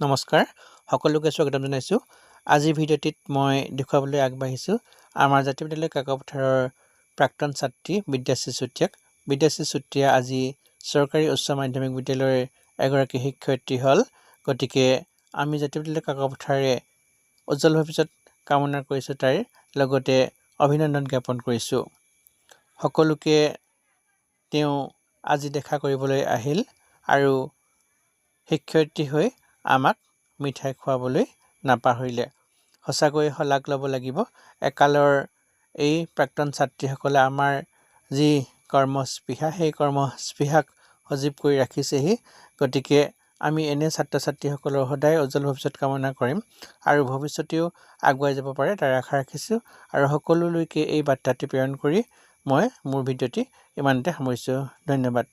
নমস্কাৰ সকলোকে স্বাগতম জনাইছোঁ আজিৰ ভিডিঅ'টিত মই দেখুৱাবলৈ আগবাঢ়িছোঁ আমাৰ জাতীয় বিদ্যালয় কাকপথাৰৰ প্ৰাক্তন ছাত্ৰী বিদ্যাশ্ৰী চুতীয়াক বিদ্যাশ্ৰী চুতীয়া আজি চৰকাৰী উচ্চ মাধ্যমিক বিদ্যালয়ৰ এগৰাকী শিক্ষয়িত্ৰী হ'ল গতিকে আমি জাতীয় বিদ্যালয় কাকপথাৰে উজ্জ্বল ভৱিষ্যত কামনা কৰিছোঁ তাইৰ লগতে অভিনন্দন জ্ঞাপন কৰিছোঁ সকলোকে তেওঁ আজি দেখা কৰিবলৈ আহিল আৰু শিক্ষয়িত্ৰী হৈ আমাক মিঠাই খুৱাবলৈ নাপাহৰিলে সঁচাকৈ শলাগ ল'ব লাগিব একালৰ এই প্ৰাক্তন ছাত্ৰীসকলে আমাৰ যি কৰ্মস্পৃহা সেই কৰ্মস্পৃহাক সজীৱ কৰি ৰাখিছেহি গতিকে আমি এনে ছাত্ৰ ছাত্ৰীসকলৰ সদায় উজ্জ্বল ভৱিষ্যত কামনা কৰিম আৰু ভৱিষ্যতেও আগুৱাই যাব পাৰে তাৰ আশা ৰাখিছোঁ আৰু সকলোলৈকে এই বাৰ্তাটি প্ৰেৰণ কৰি মই মোৰ ভিডিঅ'টি ইমানতে সামৰিছোঁ ধন্যবাদ